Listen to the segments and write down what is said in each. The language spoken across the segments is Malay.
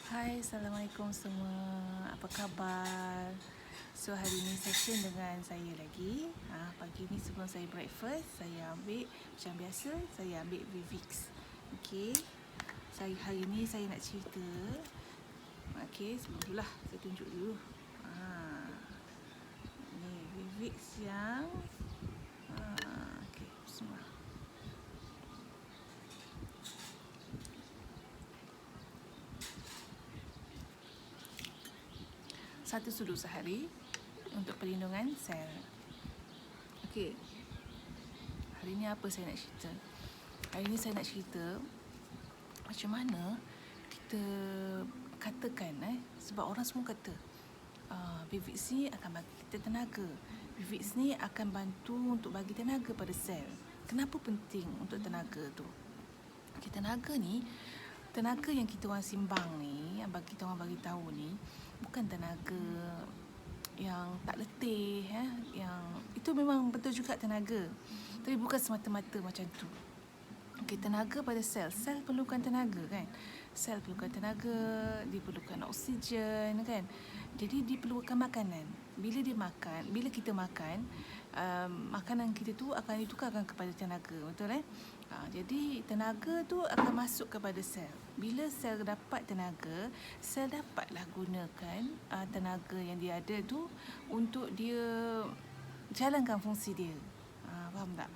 Hai, Assalamualaikum semua. Apa khabar? So, hari ni session dengan saya lagi. Pagi ni sebelum saya breakfast, saya ambil macam biasa, saya ambil Vivix. Okey. Hari ni saya nak cerita. Okey, sebelum tu lah saya tunjuk dulu. Ni Vivix yang okey, semua. Satu sudut sehari untuk perlindungan sel. Okey. Hari ni apa saya nak cerita? Hari ni saya nak cerita macam mana kita katakan sebab orang semua kata Vivix ni akan bagi kita tenaga. Vivix ni akan bantu untuk bagi tenaga pada sel. Kenapa penting untuk tenaga tu? Okay, tenaga ni, tenaga yang kita orang simbang ni, yang kita orang bagi tahu ni, bukan tenaga yang tak letih, yang itu memang betul juga tenaga. Tapi bukan semata-mata macam tu. Okay, tenaga pada sel. Sel perlukan tenaga kan. Sel perlukan tenaga, dia perlukan oksigen kan. Jadi dia perlukan makanan. Bila kita makan, makanan kita tu akan ditukarkan kepada tenaga, betul jadi tenaga tu akan masuk kepada sel. Bila sel dapat tenaga, sel dapatlah gunakan tenaga yang dia ada tu untuk dia jalankan fungsi dia. Faham tak?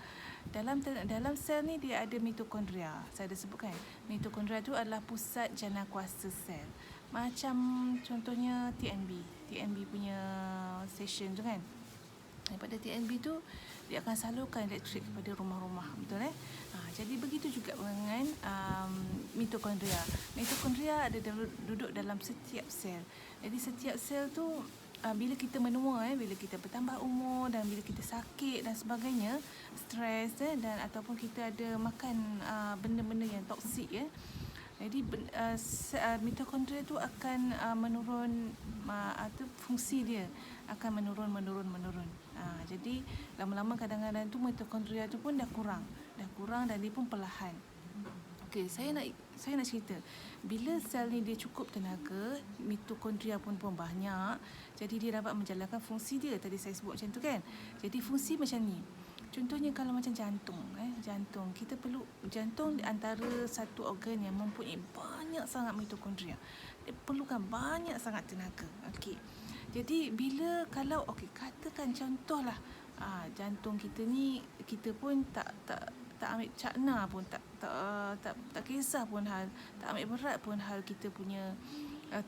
Dalam sel ni dia ada mitokondria. Saya dah sebutkan. Mitokondria tu adalah pusat jana kuasa sel. Macam contohnya TNB punya station tu kan. Daripada TNB tu dia akan salurkan elektrik kepada rumah-rumah, betul jadi begitu juga dengan mitokondria. Mitokondria ada duduk dalam setiap sel. Jadi setiap sel tu bila kita menua, bila kita bertambah umur dan bila kita sakit dan sebagainya, stres dan ataupun kita ada makan benda-benda yang toksik jadi mitokondria tu akan menurun, atau fungsi dia akan menurun. Jadi lama-lama kadang-kadang tu mitokondria tu pun dah kurang dan dia pun perlahan. Okey, saya nak cerita. Bila sel ni dia cukup tenaga, mitokondria pun banyak, jadi dia dapat menjalankan fungsi dia. Tadi saya sebut macam tu kan. Jadi fungsi macam ni. Contohnya kalau macam jantung, jantung kita perlu, jantung di antara satu organ yang mempunyai banyak sangat mitokondria. Dia perlukan banyak sangat tenaga. Okey. Jadi kalau katakan contohlah jantung kita ni, kita pun tak ambil cakna pun, tak kisah pun hal, tak ambil berat pun hal kita punya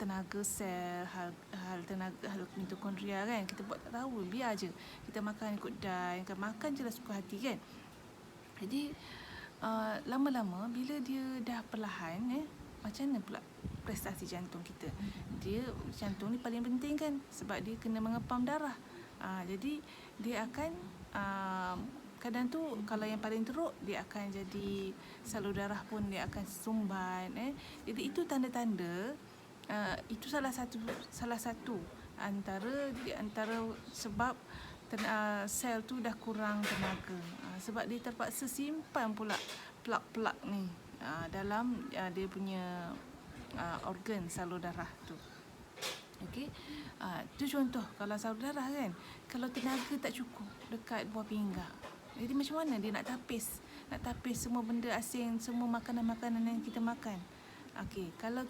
tenaga sel, hal tenaga, hal mitokondria kan. Kita buat tak tahu, biar je kita makan ikut diet, makan je lah suka hati kan. Jadi lama-lama bila dia dah perlahan macam mana pula prestasi jantung kita? Jantung ni paling penting kan, sebab dia kena mengepam darah. Jadi dia akan kadang tu kalau yang paling teruk, dia akan jadi salur darah pun dia akan sumbat Jadi itu tanda-tanda, itu salah satu antara sebab sel tu dah kurang tenaga, sebab dia terpaksa simpan pula plak-plak ni dalam dia punya organ salur darah tu. Okey. Tu contoh kalau salur darah kan. Kalau tenaga tak cukup dekat buah pinggang, jadi macam mana dia nak tapis semua benda asing, semua makanan-makanan yang kita makan. Okey, kalau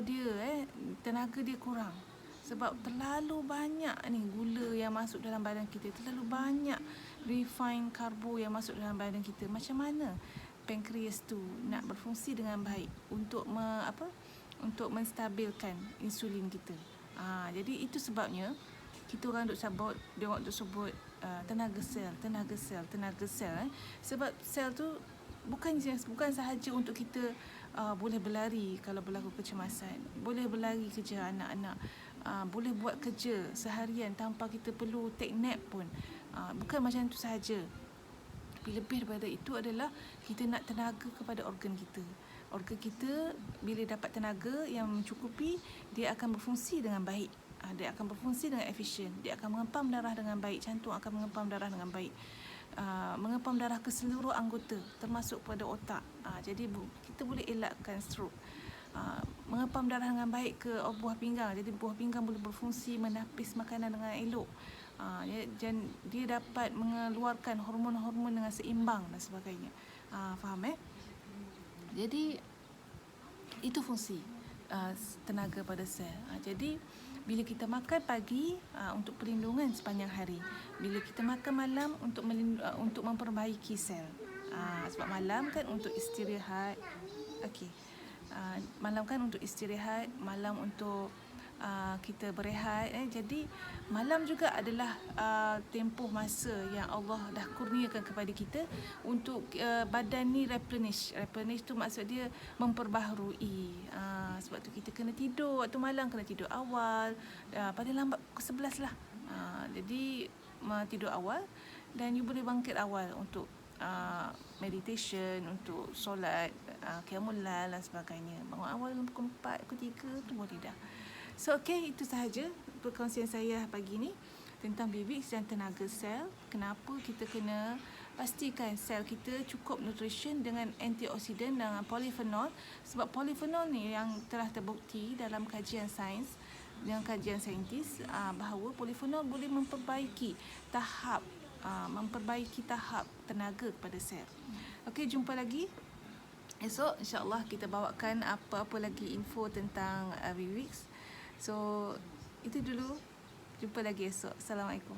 dia tenaga dia kurang sebab terlalu banyak ni gula yang masuk dalam badan kita, terlalu banyak refined karbo yang masuk dalam badan kita. Macam mana pankreas tu nak berfungsi dengan baik untuk untuk menstabilkan insulin kita. Jadi itu sebabnya kita orang duk sebut tenaga sel. Sebab sel tu bukan sahaja untuk kita boleh berlari kalau berlaku kecemasan, boleh berlari kerja anak-anak, boleh buat kerja seharian tanpa kita perlu take nap pun. Bukan macam tu sahaja. Lebih daripada itu adalah kita nak tenaga kepada organ kita. Organ kita bila dapat tenaga yang mencukupi, dia akan berfungsi dengan baik. Dia akan berfungsi dengan efisien. Dia akan mengepam darah dengan baik. Jantung akan mengepam darah dengan baik. Mengepam darah ke seluruh anggota, termasuk pada otak. Jadi kita boleh elakkan stroke. mengepam darah dengan baik ke buah pinggang. Jadi buah pinggang boleh berfungsi menapis makanan dengan elok. Dan dia dapat mengeluarkan hormon-hormon dengan seimbang dan sebagainya. Faham Jadi itu fungsi tenaga pada sel. Jadi bila kita makan pagi untuk perlindungan sepanjang hari, bila kita makan malam untuk memperbaiki sel. Sebab malam kan untuk istirahat. Okey. Malam kan untuk istirahat, malam untuk kita berehat. Jadi malam juga adalah tempoh masa yang Allah dah kurniakan kepada kita untuk badan ni replenish. Replenish tu maksud dia memperbaharui. Sebab tu kita kena tidur waktu malam, kena tidur awal, paling lambat pukul 11 lah. Jadi tidur awal dan you boleh bangkit awal untuk meditation, untuk solat, qiyamul lail dan sebagainya. Bangun awal pukul 4, pukul 3 tu boleh dah. So itu sahaja perkongsian saya pagi ni tentang BWIX dan tenaga sel. Kenapa kita kena pastikan sel kita cukup nutrition dengan antioksidan dan polyphenol. Sebab polyphenol ni yang telah terbukti dalam kajian sains, dengan kajian saintis, bahawa polyphenol boleh memperbaiki tahap tenaga kepada sel. Okey, jumpa lagi esok, insyaAllah kita bawakan apa-apa lagi info tentang BWIX. So itu dulu, jumpa lagi esok. Assalamualaikum.